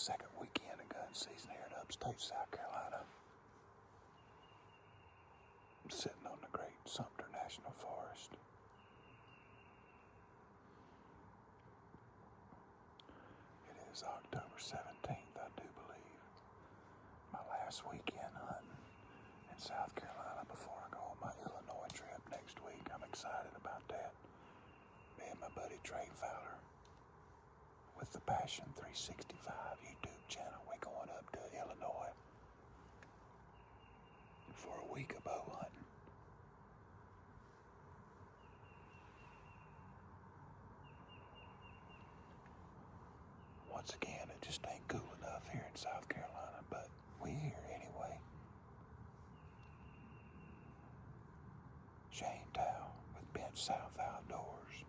second weekend of gun season here in upstate South Carolina. I'm sitting on the Great Sumter National Forest. It is October 17th, I do believe. My last weekend hunting in South Carolina before I go on my Illinois trip next week. I'm excited about that. Me and my buddy Trey Fowler with the Passion 365 YouTube channel. We're going up to Illinois for a week of bow hunting. Once again, it just ain't cool enough here in South Carolina, but we here anyway. Shane Tao with Bent South Outdoors.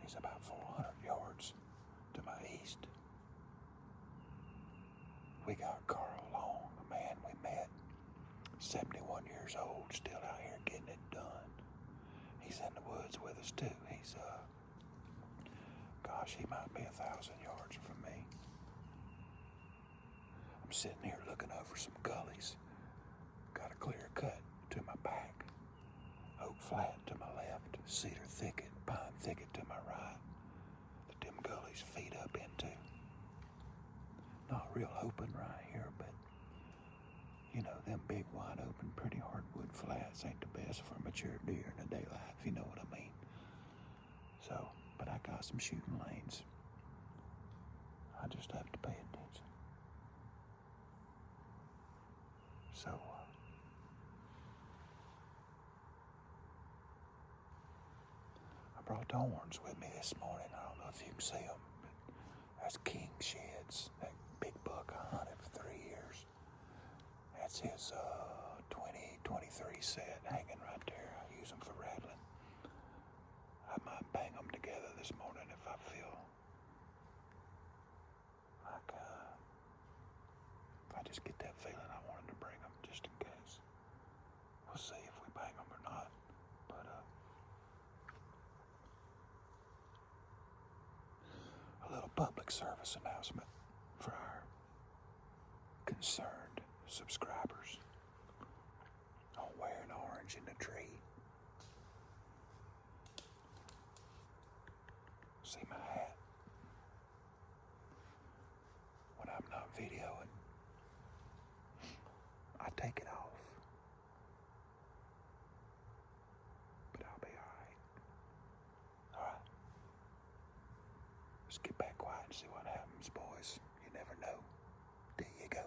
He's about 400 yards to my east. We got Carl Long, a man we met, 71 years old, still out here getting it done. He's in the woods with us too. He's, gosh, he might be 1,000 yards from me. I'm sitting here looking over some gullies. Got a clear cut to my back. Oak Flat to my left, Cedar Thicket, Pine Thicket to my right, that them gullies feed up into. Not real open right here, but, you know, them big, wide open, pretty hardwood flats ain't the best for mature deer in the daylight, if you know what I mean. So, but I got some shooting lanes. I just have to pay attention. So, I brought the horns with me this morning. I don't know if you can see them, but that's King Sheds, that big buck I hunted for 3 years. That's his 2023 set hanging right there. I use them for rattling. I might bang them together this morning if I feel like, if I just get that feeling I wanted to bring them just in case. We'll see if we bang them or not. But, a little public service announcement for our concerned subscribers on wearing orange in the tree. See my hat? When I'm not videoing, I take it off. But I'll be alright. Alright. Let's get back quiet and see what happens, boys. You never know. There you go.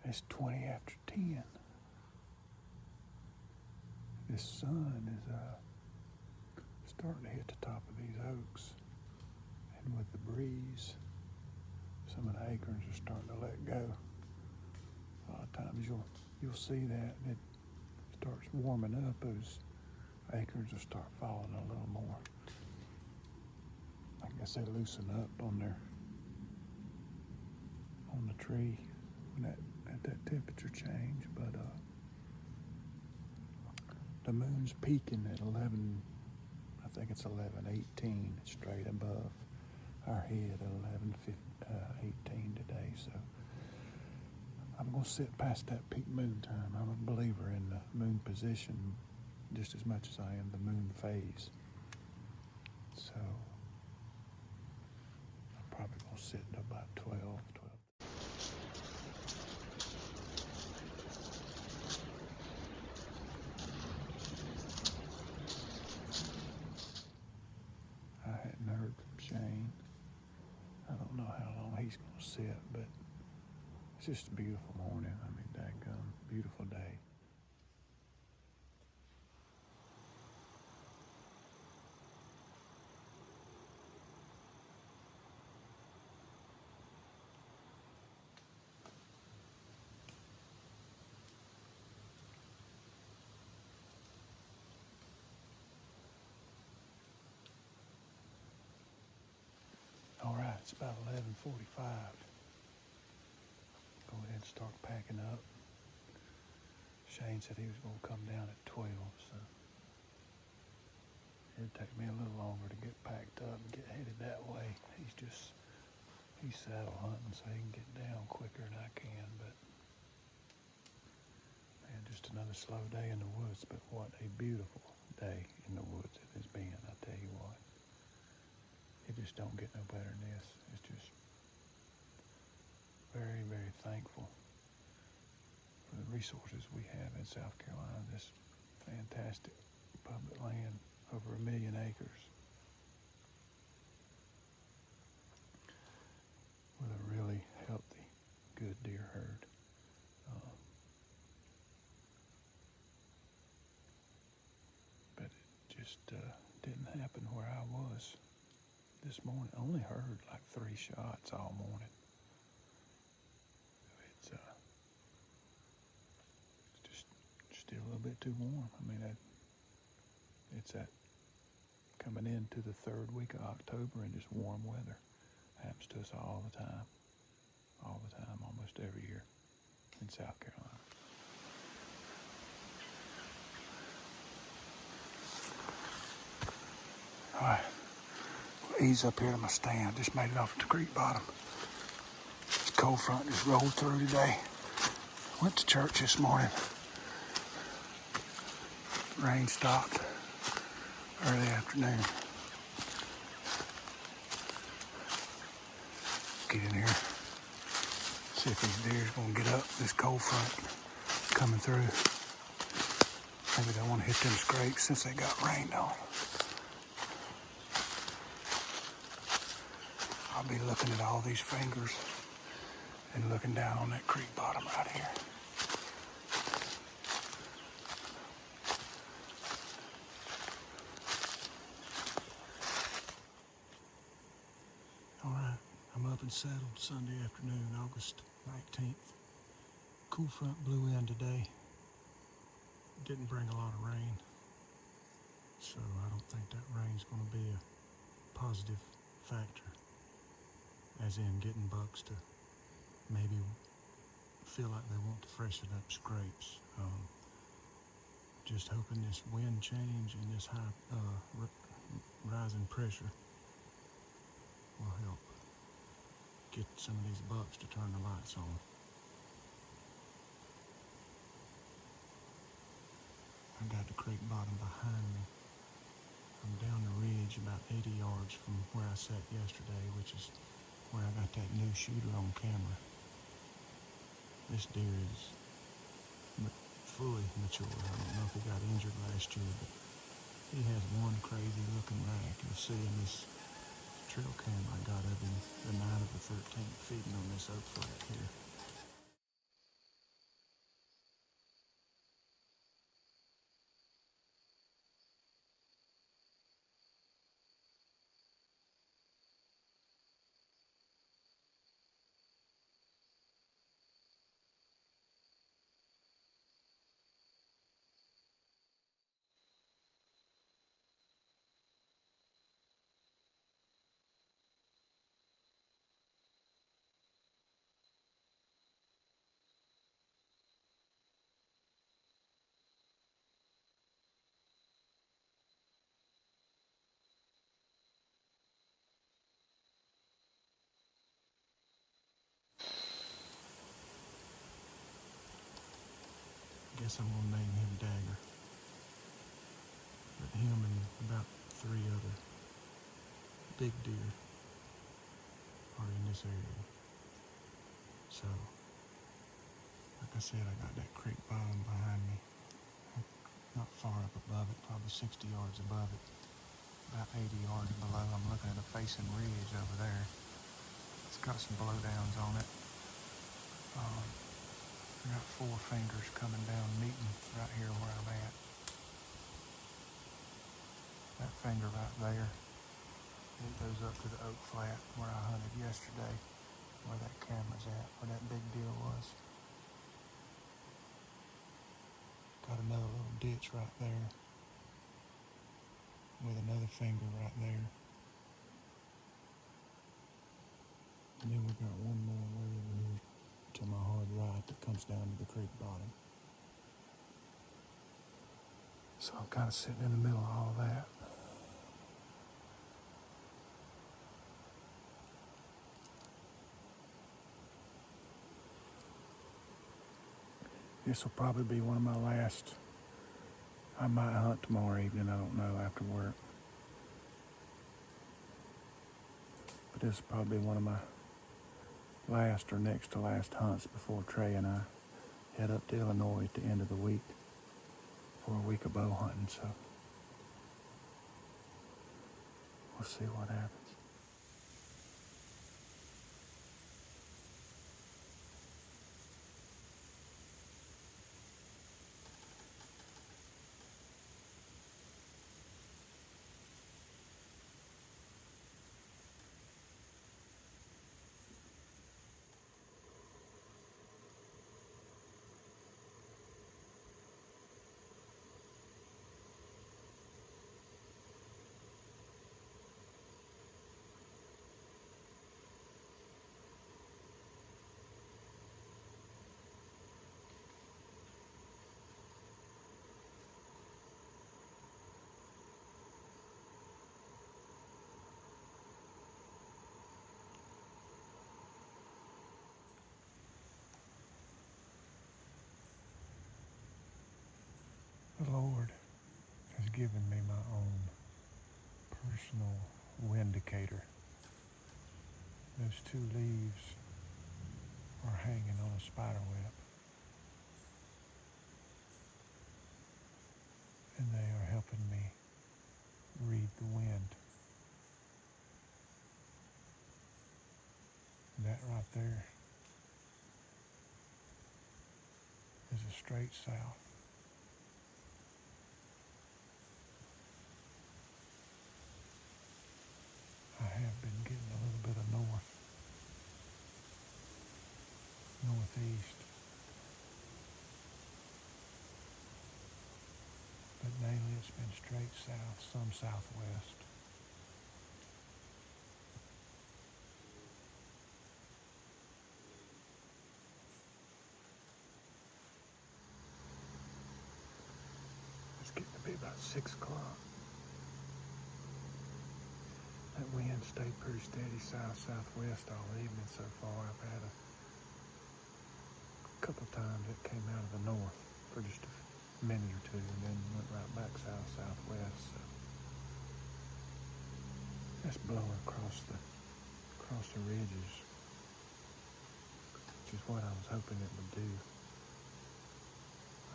It's 20 after 10. This sun is starting to hit the top of these oaks. And with the breeze, some of the acorns are starting to let go. A lot of times you'll see that it starts warming up, those acorns will start falling a little more. I guess they loosen up on the tree when at that temperature change. But the moon's peaking at 11. I think it's 11:18, straight above our head at 11:18 today. So I'm gonna sit past that peak moon time. I'm a believer in the moon position just as much as I am the moon phase. So I'm probably gonna sit until about 12. I hadn't heard from Shane. I don't know how long he's gonna sit, but it's just a beautiful morning. I mean, daggum, beautiful day. All right, it's about 11:45. Go ahead and start packing up. Shane said he was going to come down at 12, so it'd take me a little longer to get packed up and get headed that way. He's saddle hunting, so he can get down quicker than I can, but man, just another slow day in the woods, but what a beautiful day in the woods it has been, I tell you what. It just don't get no better than this. It's just very, very thankful for the resources we have in South Carolina, this fantastic public land, over 1 million acres, with a really healthy, good deer herd. But it just didn't happen where I was this morning. I only heard like 3 shots all morning. It's just still a little bit too warm. I mean, it's that coming into the 3rd week of October and just warm weather. Happens to us all the time, almost every year in South Carolina. All right, we'll ease up here to my stand. Just made it off at the creek bottom. This cold front just rolled through today. Went to church this morning. Rain stopped early afternoon. Get in here, see if these deer's gonna get up. This cold front coming through. Maybe they want to hit them scrapes since they got rained on. I'll be looking at all these fingers and looking down on that creek bottom right here. All right, I'm up and settled Sunday afternoon, August 19th. Cool front blew in today. Didn't bring a lot of rain, so I don't think that rain's going to be a positive factor, as in getting bucks to maybe feel like they want to freshen up scrapes. Just hoping this wind change and this high rising pressure will help get some of these bucks to turn the lights on. I got the creek bottom behind me. I'm down the ridge about 80 yards from where I sat yesterday, which is where I got that new shooter on camera. This deer is fully mature. I don't know if he got injured last year, but he has one crazy looking rack. You'll see in this trail cam I got of him the night of the 13th feeding on this oak flat here. guess I'm gonna name him Dagger. But him and about 3 other big deer are in this area. So, like I said, I got that creek bottom behind me. Not far up above it, probably 60 yards above it. About 80 yards below, I'm looking at a facing ridge over there. It's got some blowdowns on it. I got 4 fingers coming down, meeting right here where I'm at. That finger right there, it goes up to the oak flat where I hunted yesterday, where that camera's at, where that big deer was. Got another little ditch right there, with another finger right there. And then we got one more way over here to my hard right that comes down to the creek bottom. So I'm kind of sitting in the middle of all that. This will probably be one of my last. I might hunt tomorrow evening, I don't know, after work. But this will probably be one of my last or next to last hunts before Trey and I head up to Illinois at the end of the week for a week of bow hunting, so we'll see what happens. The Lord has given me my own personal windicator. Those 2 leaves are hanging on a spider web, and they are helping me read the wind. That right there is a straight south. I have been getting a little bit of northeast, but mainly it's been straight south, some southwest. It's getting to be about 6 o'clock. That wind stayed pretty steady south-southwest all evening so far. I've had a couple times it came out of the north for just a minute or 2 and then went right back south-southwest. So that's blowing across the ridges, which is what I was hoping it would do.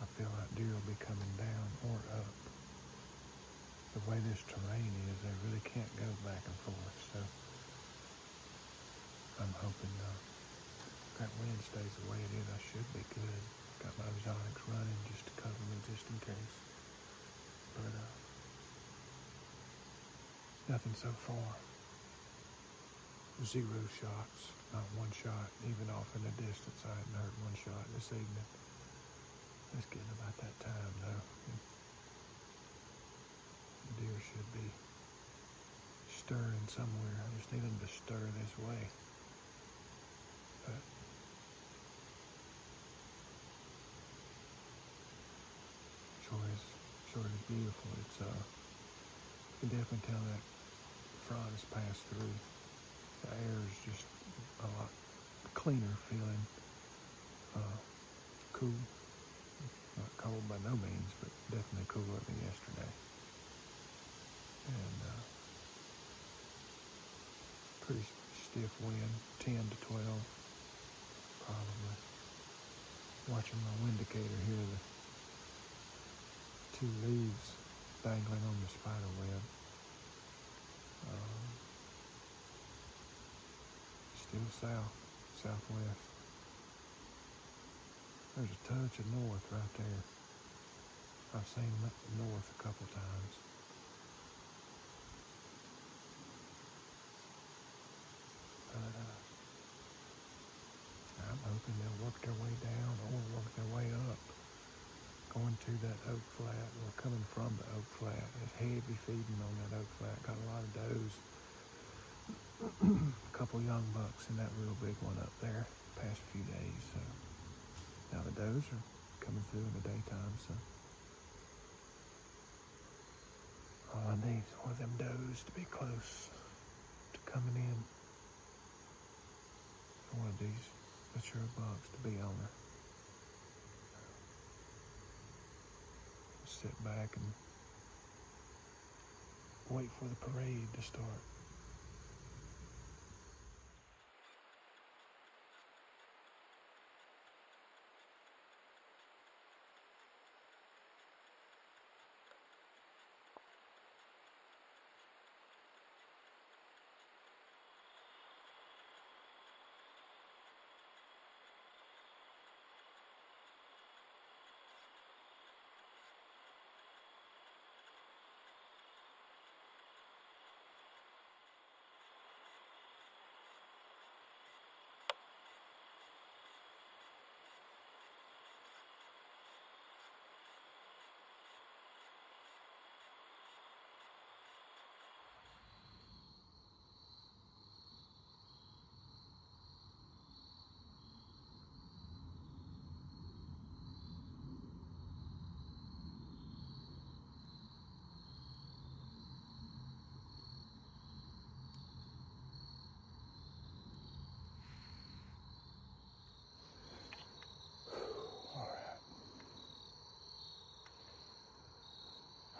I feel like deer will be coming down or up. The way this terrain is, they really can't go back and forth, so I'm hoping that wind stays the way it is. I should be good. Got my exotics running just to cover me just in case. But nothing so far. 0 shots, not 1 shot, even off in the distance. I hadn't heard 1 shot this evening. It's getting about that time though. The deer should be stirring somewhere. I just need them to stir this way. But sure is beautiful. It's you can definitely tell that front has passed through. The air is just a lot cleaner feeling, cool. Not cold by no means, but definitely cooler than yesterday. And pretty stiff wind, 10 to 12 probably. Watching my wind indicator here, the 2 leaves dangling on the spider web. Still southwest. There's a touch of north right there. I've seen north a couple times. But I'm hoping they'll work their way down or work their way up. Going to that oak flat, or coming from the oak flat. It's heavy feeding on that oak flat. Got a lot of does. A couple young bucks and that real big one up there past few days. So now the does are coming through in the daytime. So all I need is one of them does to be close to coming in. One of these mature bucks to be on her. Sit back and wait for the parade to start.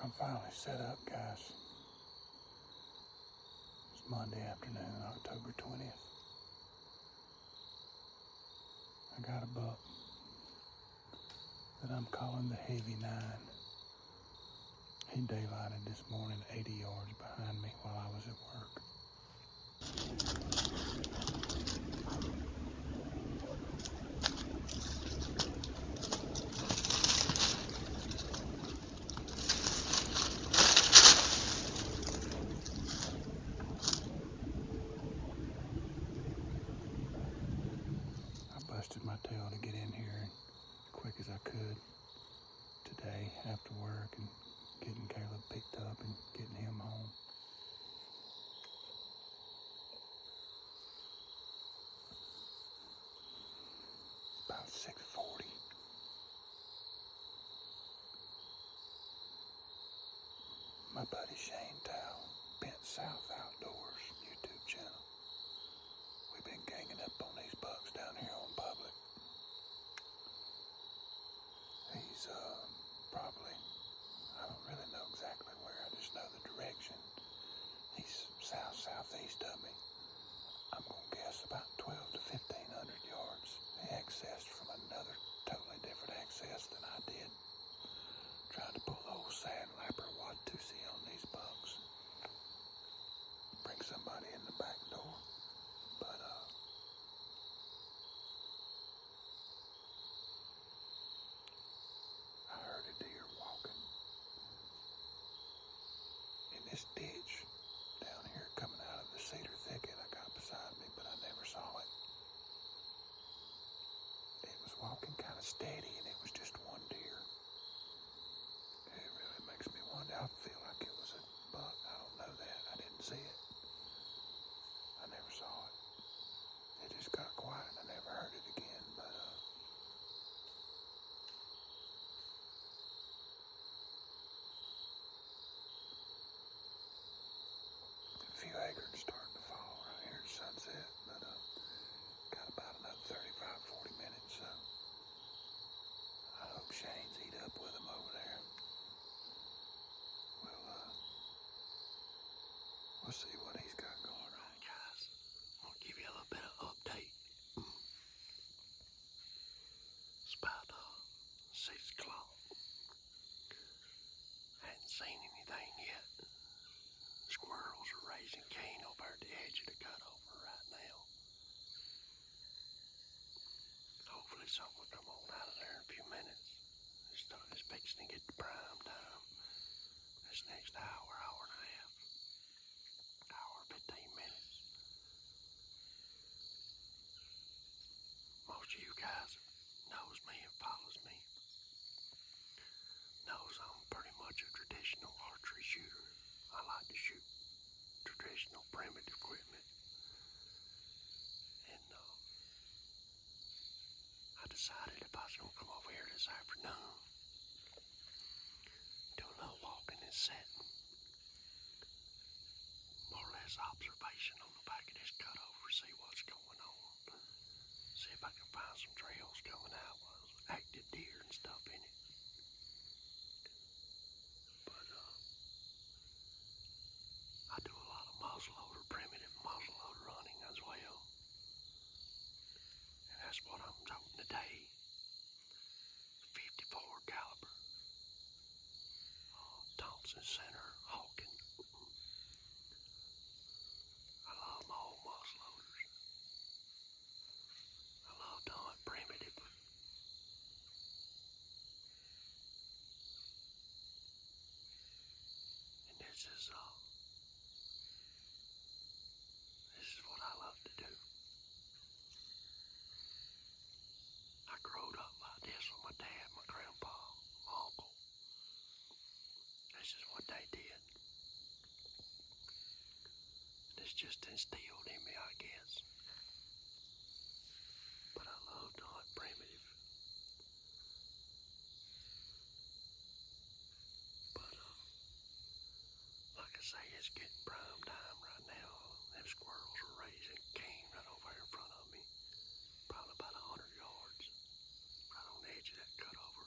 I'm finally set up, guys. It's Monday afternoon, October 20th. I got a buck that I'm calling the Heavy 9. He daylighted this morning 80 yards behind me while I was at work. Busted my tail to get in here as quick as I could today after work and getting Caleb picked up and getting him home. About 6:40. My buddy Shane Tao, Bent South Outdoors YouTube channel. We've been ganging up on these bucks down here on public. He's probably, I don't really know exactly where, I just know the direction. He's southeast of me. I'm going to guess about 12 to 1,500 yards. He accessed from another totally different access than I did. Trying to pull the old sandlapper Watusi on these bucks. Bring somebody in the back door. But I heard a deer walking in this ditch down here coming out of the cedar thicket I got beside me, but I never saw it. It was walking kind of steady and it was just one deer. It really makes me wonder. I feel like it was a buck. I don't know that. I didn't see it. I never saw it. It just got quiet and I never heard it again, but a few acorns starting to fall right here at sunset, but got about another 35, 40 minutes, so hopefully something will come on out of there in a few minutes. It's fixing to get to prime time. This next hour, hour and a half, hour and 15 minutes. Most of you guys knows me and follows me. Knows I'm pretty much a traditional archery shooter. I like to shoot traditional primitive equipment. And I decided if I was going to come over here this afternoon, do a little walking and setting, more or less observation on the back of this cutover, see what's going on, see if I can find some trails coming out with active deer and stuff in it. But I do a lot of muzzleloader, primitive muzzleloader hunting as well. And that's what I'm doing today. 54 caliber. Thompson Center, Hawking. I love my old muzzleloaders. I love to hunt primitive. And this is what I love to do. I growed up like this with my dad, my grandpa, my uncle. This is what they did. It's just instilled in me, I guess. But I love to hunt primitive. But like I say, it's getting prime time right now. Them squirrels are raising cane right over here in front of me. Probably about 100 yards. Right on the edge of that cutover.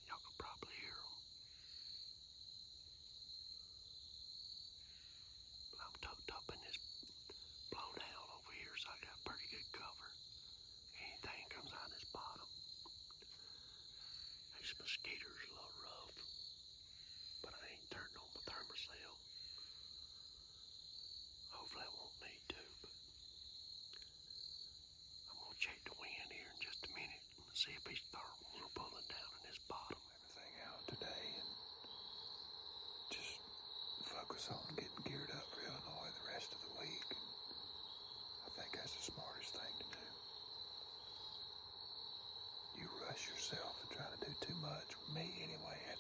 Y'all could probably hear them. But I'm tucked up in this blowdown over here, so I got pretty good cover. Anything comes out of this bottom. These mosquitoes are a little rough, but I ain't turned on my thermocell. Hopefully I won't need to, but I'm gonna check the wind here in just a minute and see if these thermals are pulling down in this bottom. Everything out today and just focus on getting geared up for Illinois the rest of the week. I think that's the smartest thing to do. You rush yourself and try to do too much. With me, anyway, it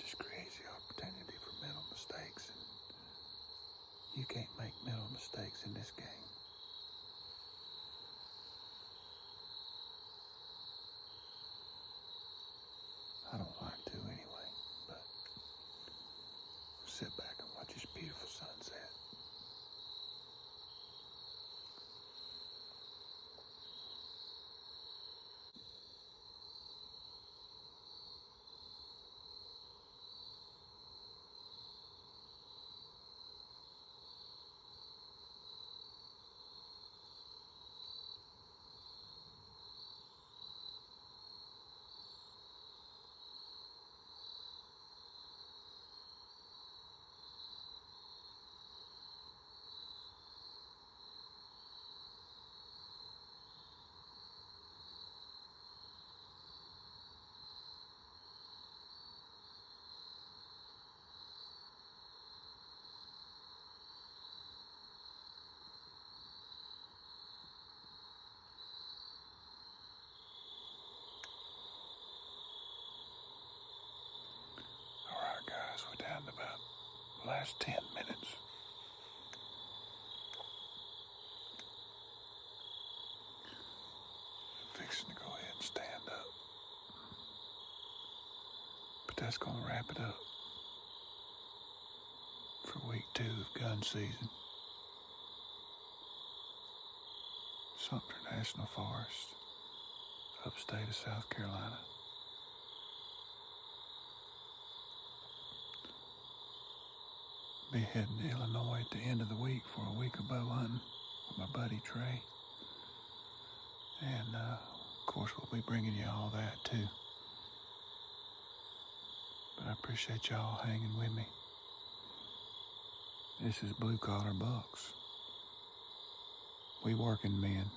just creates the opportunity for mental mistakes, and you can't make mental mistakes in this game. I don't like to anyway, but sit back and watch this beautiful sunset. Alright guys, we're down to about the last 10 minutes. I'm fixing to go ahead and stand up. But that's going to wrap it up for week 2 of gun season. Sumter National Forest, upstate of South Carolina. Be heading to Illinois at the end of the week for a week of bow hunting with my buddy Trey. And of course we'll be bringing you all that too. But I appreciate y'all hanging with me. This is Blue Collar Bucks. We working men.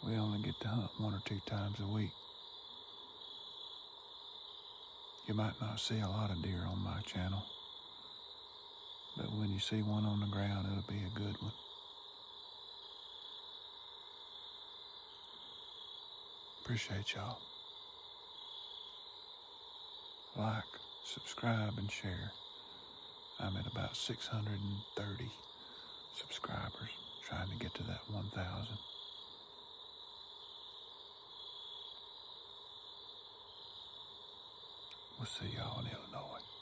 We only get to hunt 1 or 2 times a week. You might not see a lot of deer on my channel, but when you see one on the ground, it'll be a good one. Appreciate y'all. Like, subscribe, and share. I'm at about 630 subscribers, trying to get to that 1,000. We'll see y'all in Illinois.